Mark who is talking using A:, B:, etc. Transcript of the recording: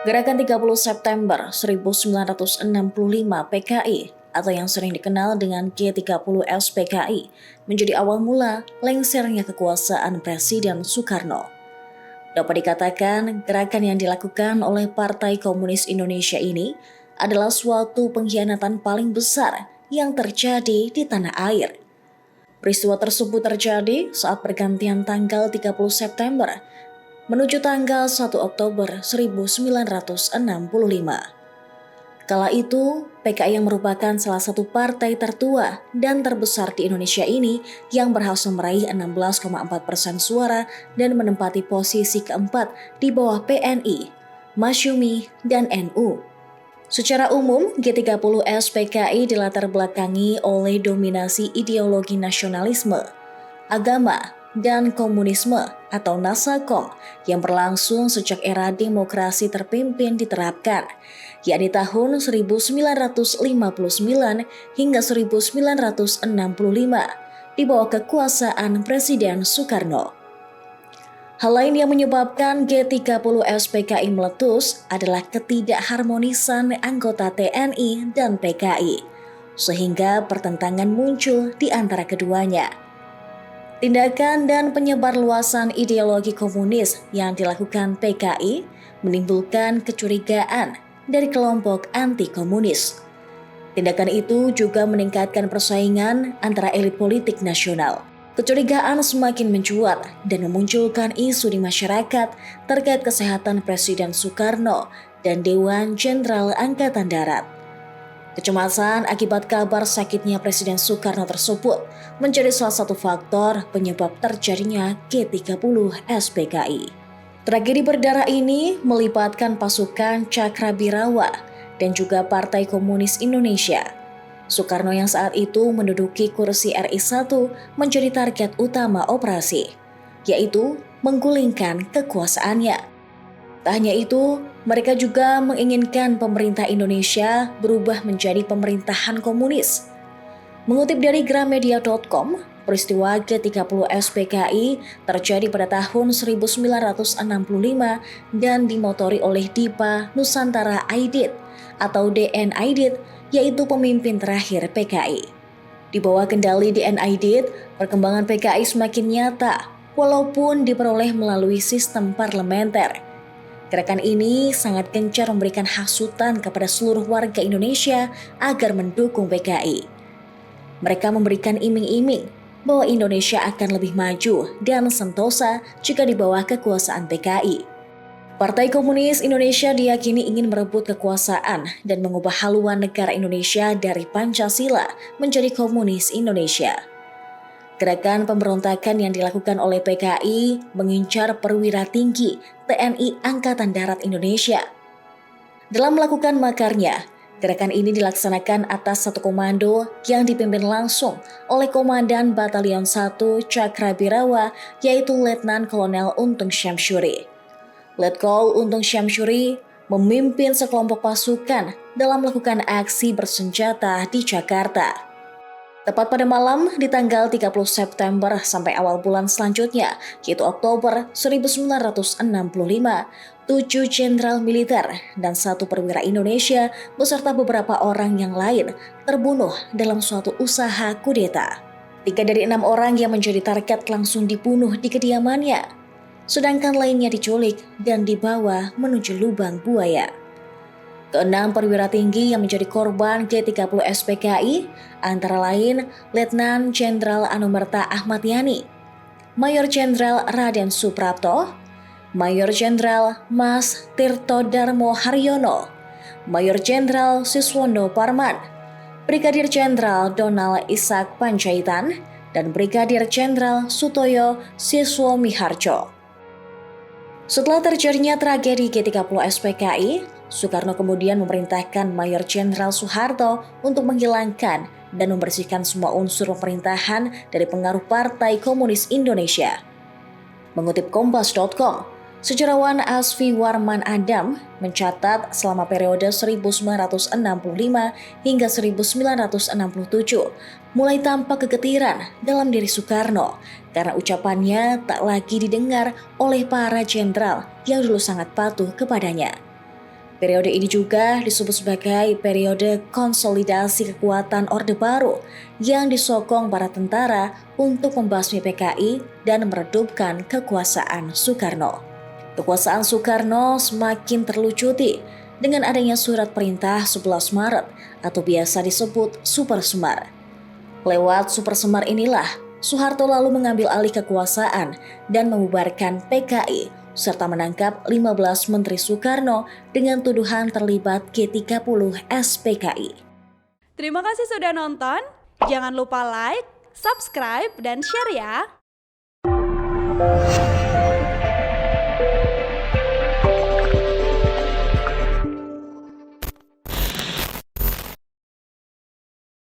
A: Gerakan 30 September 1965 PKI atau yang sering dikenal dengan G30 SPKI menjadi awal mula lengsernya kekuasaan Presiden Soekarno. Dapat dikatakan, gerakan yang dilakukan oleh Partai Komunis Indonesia ini adalah suatu pengkhianatan paling besar yang terjadi di tanah air. Peristiwa tersebut terjadi saat pergantian tanggal 30 September menuju tanggal 1 Oktober 1965. Kala itu, PKI yang merupakan salah satu partai tertua dan terbesar di Indonesia ini yang berhasil meraih 16,4% suara dan menempati posisi keempat di bawah PNI, Masyumi, dan NU. Secara umum, G30 SPKI dilatar belakangi oleh dominasi ideologi nasionalisme, agama, dan komunisme atau Nasakom yang berlangsung sejak era demokrasi terpimpin diterapkan, yakni tahun 1959 hingga 1965 di bawah kekuasaan Presiden Soekarno. Hal lain yang menyebabkan G30 SPKI meletus adalah ketidakharmonisan anggota TNI dan PKI, sehingga pertentangan muncul di antara keduanya. Tindakan dan penyebarluasan ideologi komunis yang dilakukan PKI menimbulkan kecurigaan dari kelompok anti-komunis. Tindakan itu juga meningkatkan persaingan antara elit politik nasional. Kecurigaan semakin mencuat dan memunculkan isu di masyarakat terkait kesehatan Presiden Soekarno dan Dewan Jenderal Angkatan Darat. Kecemasan akibat kabar sakitnya Presiden Soekarno tersebut menjadi salah satu faktor penyebab terjadinya G30 SPKI. Tragedi berdarah ini melibatkan pasukan Cakrabirawa dan juga Partai Komunis Indonesia. Soekarno yang saat itu menduduki kursi RI 1 menjadi target utama operasi, yaitu menggulingkan kekuasaannya. Tak hanya itu, mereka juga menginginkan pemerintah Indonesia berubah menjadi pemerintahan komunis. Mengutip dari gramedia.com, peristiwa G30 SPKI terjadi pada tahun 1965 dan dimotori oleh Dipa Nusantara Aidit atau DN Aidit, yaitu pemimpin terakhir PKI. Di bawah kendali DN Aidit, perkembangan PKI semakin nyata, walaupun diperoleh melalui sistem parlementer. Gerakan ini sangat gencar memberikan hasutan kepada seluruh warga Indonesia agar mendukung PKI. Mereka memberikan iming-iming bahwa Indonesia akan lebih maju dan sentosa jika di bawah kekuasaan PKI. Partai Komunis Indonesia diyakini ingin merebut kekuasaan dan mengubah haluan negara Indonesia dari Pancasila menjadi Komunis Indonesia. Gerakan pemberontakan yang dilakukan oleh PKI mengincar perwira tinggi TNI Angkatan Darat Indonesia. Dalam melakukan makarnya, gerakan ini dilaksanakan atas satu komando yang dipimpin langsung oleh Komandan Batalion 1 Cakrabirawa, yaitu Letnan Kolonel Untung Syamsuri. Letkol Untung Syamsuri memimpin sekelompok pasukan dalam melakukan aksi bersenjata di Jakarta. Tepat pada malam di tanggal 30 September sampai awal bulan selanjutnya, yaitu Oktober 1965, 7 jenderal militer dan 1 perwira Indonesia beserta beberapa orang yang lain terbunuh dalam suatu usaha kudeta. 3 dari 6 orang yang menjadi target langsung dibunuh di kediamannya, sedangkan lainnya diculik dan dibawa menuju lubang buaya. Keenam perwira tinggi yang menjadi korban G30 SPKI antara lain Letnan Jenderal Anumerta Ahmad Yani, Mayor Jenderal Raden Suprapto, Mayor Jenderal Mas Tirto Darmo Haryono, Mayor Jenderal Siswondo Parman, Brigadir Jenderal Donald Ishak Panjaitan, dan Brigadir Jenderal Sutoyo Siswo Miharjo. Setelah terjadinya tragedi G30 SPKI, Soekarno kemudian memerintahkan Mayor Jenderal Soeharto untuk menghilangkan dan membersihkan semua unsur pemerintahan dari pengaruh Partai Komunis Indonesia. Mengutip Kompas.com, sejarawan Asfi Warman Adam mencatat selama periode 1965 hingga 1967 mulai tampak kegetiran dalam diri Soekarno karena ucapannya tak lagi didengar oleh para jenderal yang dulu sangat patuh kepadanya. Periode ini juga disebut sebagai periode konsolidasi kekuatan Orde Baru yang disokong para tentara untuk membasmi PKI dan meredupkan kekuasaan Soekarno. Kekuasaan Soekarno semakin terlucuti dengan adanya surat perintah 11 Maret atau biasa disebut Super Semar. Lewat Super Semar inilah Soeharto lalu mengambil alih kekuasaan dan membubarkan PKI serta menangkap 15 Menteri Soekarno dengan tuduhan terlibat G30 SPKI.
B: Terima kasih sudah nonton. Jangan lupa like, subscribe, dan share ya.